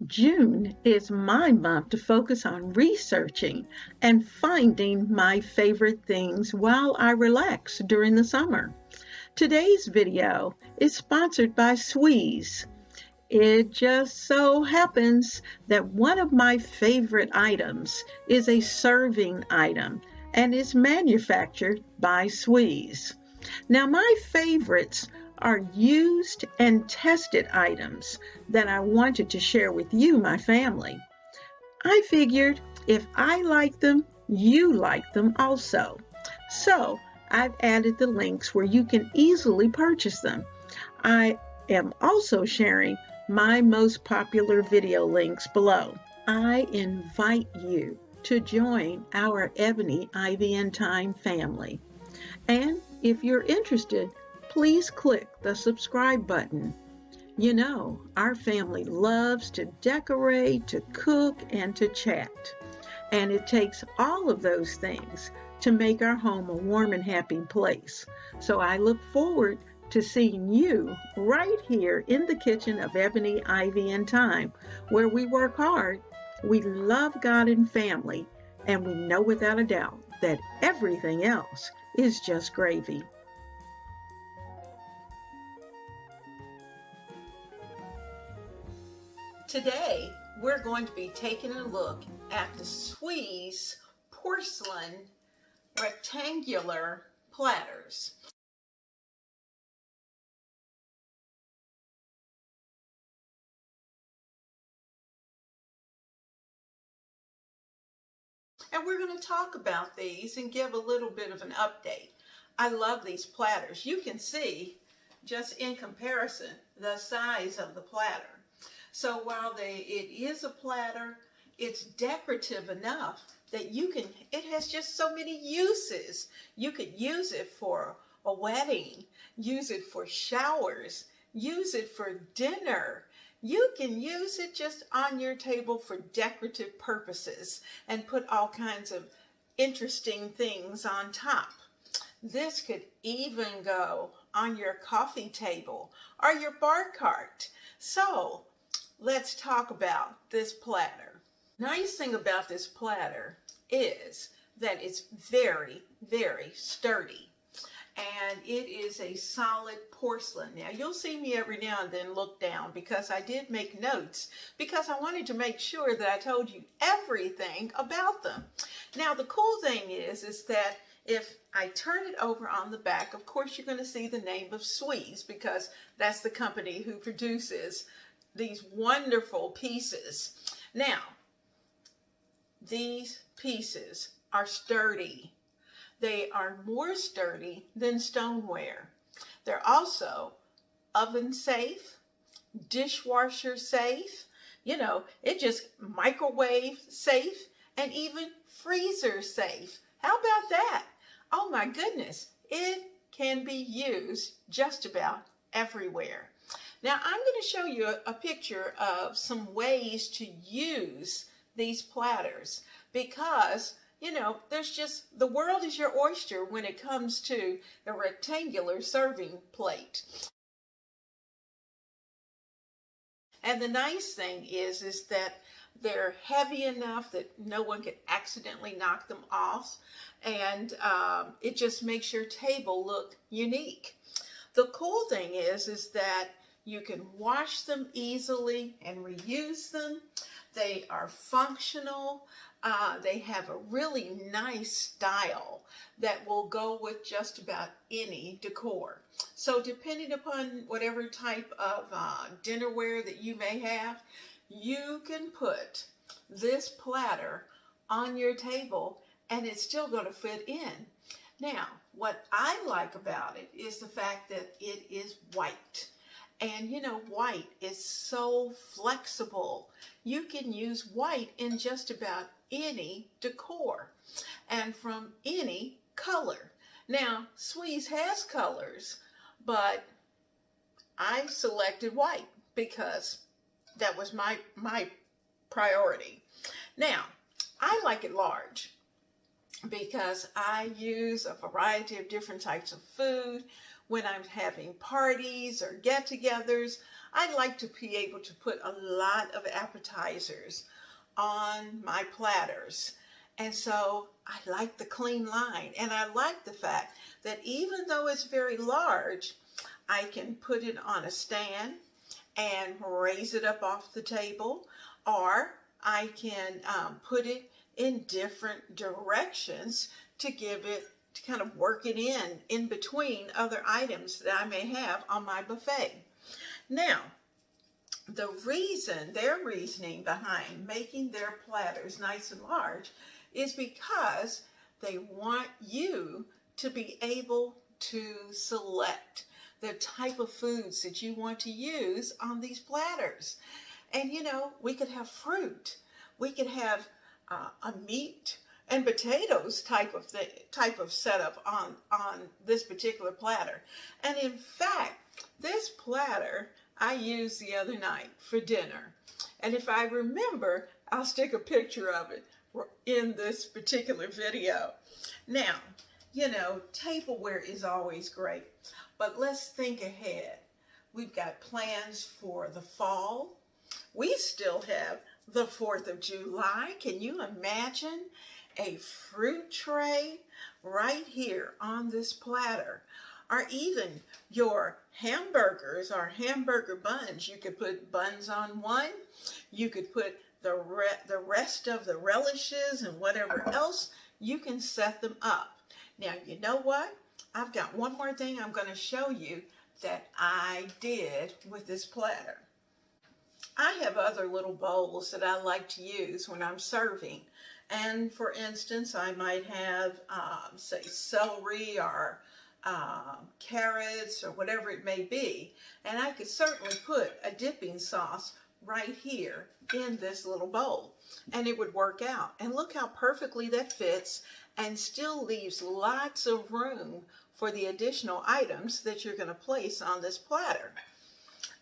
June is my month to focus on researching and finding my favorite things while I relax during the summer. Today's video is sponsored by SWEESE. It just so happens that one of my favorite items is a serving item and is manufactured by SWEESE. Now, my favorites are used and tested items that I wanted to share with you, my family. I figured if I like them, you like them also. So I've added the links where you can easily purchase them. I am also sharing my most popular video links below. I invite you to join our Ebony Ivy and Time family. And if you're interested, please click the subscribe button. You know, our family loves to decorate, to cook, and to chat. And it takes all of those things to make our home a warm and happy place. So I look forward to seeing you right here in the kitchen of Ebony, Ivy, and Time, where we work hard, we love God and family, and we know without a doubt that everything else is just gravy. Today, we're going to be taking a look at the SWEESE porcelain rectangular platters. And we're going to talk about these and give a little bit of an update. I love these platters. You can see, just in comparison, the size of the platter. So while it is a platter, it's decorative enough that it has just so many uses. You could use it for a wedding, use it for showers, use it for dinner. You can use it just on your table for decorative purposes and put all kinds of interesting things on top. This could even go on your coffee table or your bar cart. So let's talk about this platter. Nice thing about this platter is that it's very, very sturdy. And it is a solid porcelain. Now, you'll see me every now and then look down because I did make notes because I wanted to make sure that I told you everything about them. Now, the cool thing is that if I turn it over on the back, of course, you're going to see the name of SWEESE because that's the company who produces these wonderful pieces. Now, these pieces are sturdy. They are more sturdy than stoneware. They're also oven safe, dishwasher safe, it just microwave safe, and even freezer safe. How about that? Oh my goodness, it can be used just about everywhere. Now I'm going to show you a picture of some ways to use these platters because the world is your oyster when it comes to a rectangular serving plate. And the nice thing is that they're heavy enough that no one could accidentally knock them off, and it just makes your table look unique. The cool thing is that you can wash them easily and reuse them. They are functional. They have a really nice style that will go with just about any decor. So depending upon whatever type of dinnerware that you may have, you can put this platter on your table and it's still going to fit in. Now, what I like about it is the fact that it is white. And white is so flexible. You can use white in just about any decor and from any color. Now, SWEESE has colors, but I selected white because that was my priority. Now, I like it large because I use a variety of different types of food. when I'm having parties or get-togethers, I like to be able to put a lot of appetizers on my platters. And so I like the clean line, and I like the fact that even though it's very large, I can put it on a stand and raise it up off the table, or I can put it in different directions to give it, to kind of work it in between other items that I may have on my buffet. Now, their reasoning behind making their platters nice and large is because they want you to be able to select the type of foods that you want to use on these platters. And you know, we could have fruit, we could have a meat and potatoes type of setup on this particular platter. And in fact, this platter I used the other night for dinner. And if I remember, I'll stick a picture of it in this particular video. Now, you know, tableware is always great, but let's think ahead. We've got plans for the fall. We still have the 4th of July. Can you imagine a fruit tray right here on this platter? Or even your hamburgers or hamburger buns. You could put buns on one. You could put the rest of the relishes and whatever else. You can set them up. Now, you know what? I've got one more thing I'm going to show you that I did with this platter. I have other little bowls that I like to use when I'm serving. And for instance, I might have, say, celery or carrots or whatever it may be. And I could certainly put a dipping sauce right here in this little bowl. And it would work out. And look how perfectly that fits and still leaves lots of room for the additional items that you're going to place on this platter.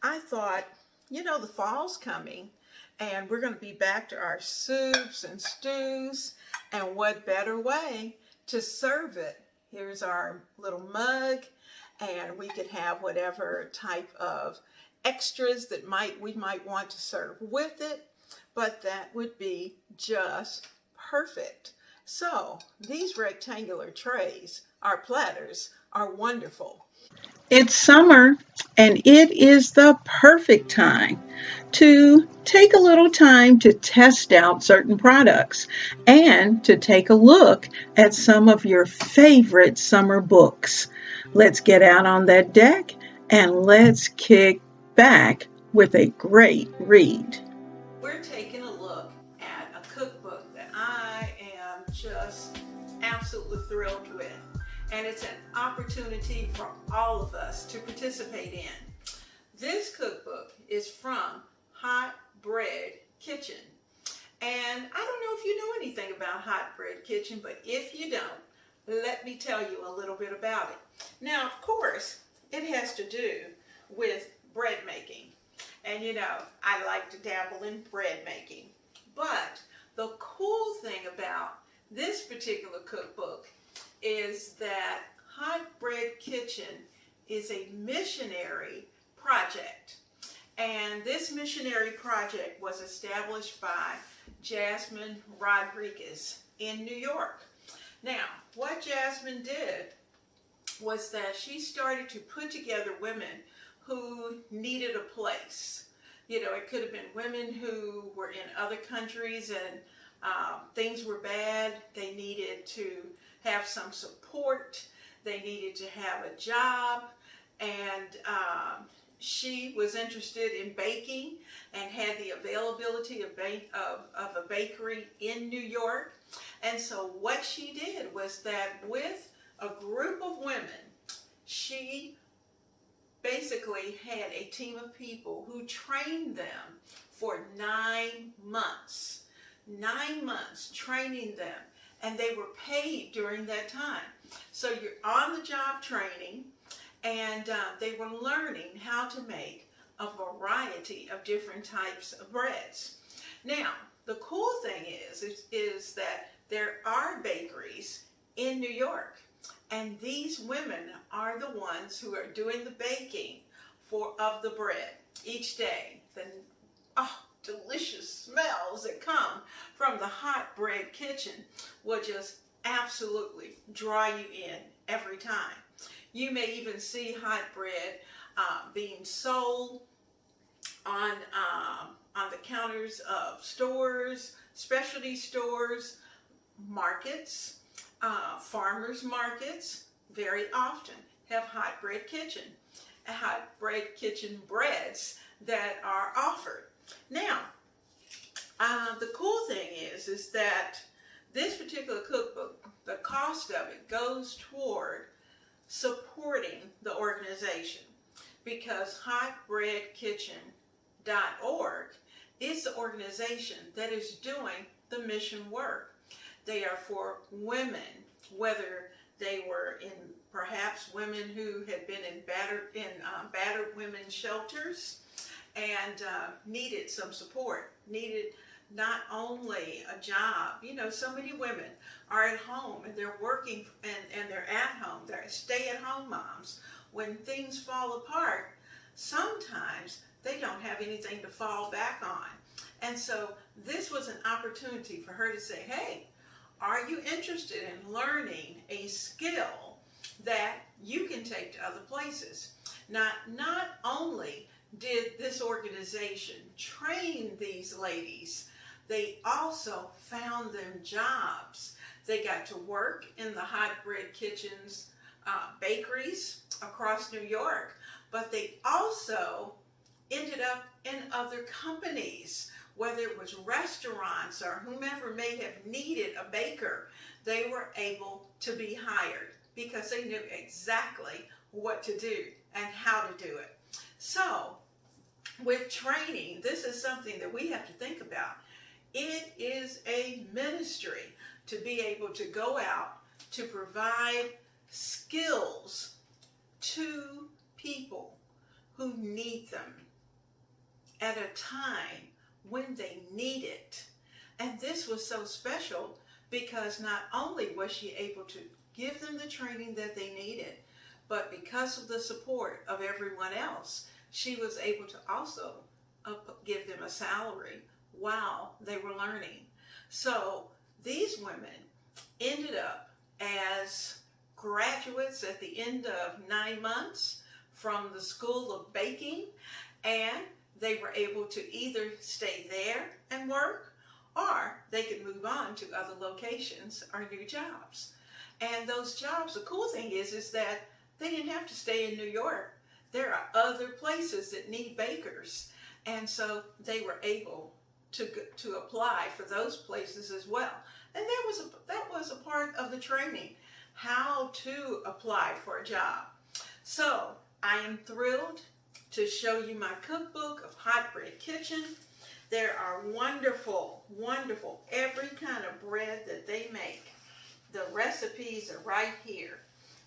I thought, you know, the fall's coming and we're going to be back to our soups and stews, and what better way to serve it? Here's our little mug, and we could have whatever type of extras that we might want to serve with it, but that would be just perfect. So these rectangular trays, our platters, are wonderful. It's summer, and it is the perfect time to take a little time to test out certain products and to take a look at some of your favorite summer books. Let's get out on that deck and let's kick back with a great read. We're taking a look at a cookbook that I am just absolutely thrilled with. And it's an opportunity for all of us to participate in. This cookbook is from Hot Bread Kitchen. And I don't know if you know anything about Hot Bread Kitchen, but if you don't, let me tell you a little bit about it. Now, of course, it has to do with bread making. And you know, I like to dabble in bread making. But the cool thing about this particular cookbook is that Hot Bread Kitchen is a missionary project. And this missionary project was established by Jasmine Rodriguez in New York. Now, what Jasmine did was that she started to put together women who needed a place. You know, it could have been women who were in other countries and things were bad. They needed to have some support. They needed to have a job. And she was interested in baking and had the availability of a bakery in New York. And so what she did was that with a group of women, she basically had a team of people who trained them for 9 months. 9 months training them, and they were paid during that time. So you're on the job training, and they were learning how to make a variety of different types of breads. Now, the cool thing is that there are bakeries in New York. And these women are the ones who are doing the baking of the bread each day. The delicious smells that come from the hot bread kitchen will just absolutely draw you in every time. You may even see hot bread being sold on the counters of stores, specialty stores, markets, farmers markets. Very often have hot bread kitchen breads that are offered. Now, the cool thing is that this particular cookbook, the cost of it goes toward supporting the organization, because hotbreadkitchen.org is the organization that is doing the mission work. They are for women, whether they were perhaps women who had been in battered women's shelters and needed some support, needed not only a job. You know, so many women are at home and they're working and they're at home. They're stay-at-home moms. When things fall apart, sometimes they don't have anything to fall back on. And so this was an opportunity for her to say, hey, are you interested in learning a skill that you can take to other places? Not only did this organization train these ladies, they also found them jobs. They got to work in the hot bread kitchens, bakeries across New York, but they also ended up in other companies, whether it was restaurants or whomever may have needed a baker. They were able to be hired because they knew exactly what to do and how to do it. So with training, this is something that we have to think about. It is a ministry to be able to go out to provide skills to people who need them at a time when they need it. And this was so special because not only was she able to give them the training that they needed, but because of the support of everyone else, she was able to also give them a salary while they were learning. So these women ended up as graduates at the end of 9 months from the School of Baking, and they were able to either stay there and work, or they could move on to other locations or new jobs. And those jobs, the cool thing is that they didn't have to stay in New York. There are other places that need bakers. And so they were able to apply for those places as well. And that was a part of the training, how to apply for a job. So I am thrilled to show you my cookbook of Hot Bread Kitchen. There are wonderful, wonderful, every kind of bread that they make. The recipes are right here.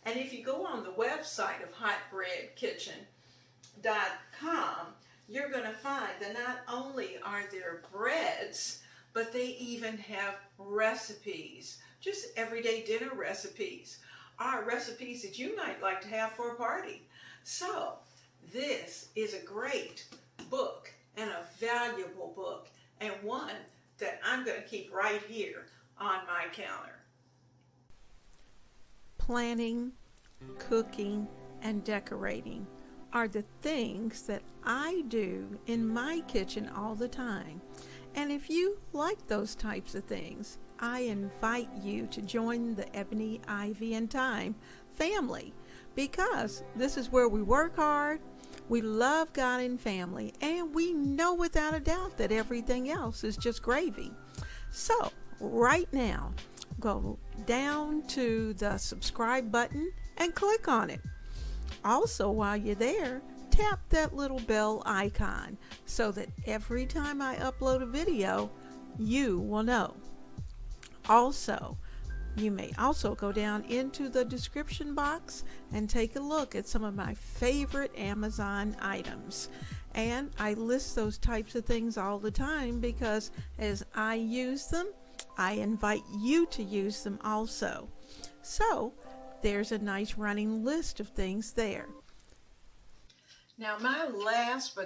And if you go on the website of hotbreadkitchen.com, you're going to find that not only are there breads, but they even have recipes, just everyday dinner recipes, are recipes that you might like to have for a party. So this is a great book and a valuable book, and one that I'm going to keep right here on my counter. Planning, cooking, and decorating are the things that I do in my kitchen all the time. And if you like those types of things, I invite you to join the Ebony, Ivy, and Thyme family, because this is where we work hard, we love God and family, and we know without a doubt that everything else is just gravy. So right now, go down to the subscribe button and click on it. Also, while you're there, tap that little bell icon so that every time I upload a video, you will know. Also, you may also go down into the description box and take a look at some of my favorite Amazon items. And I list those types of things all the time because as I use them, I invite you to use them also. So there's a nice running list of things there. Now, my last but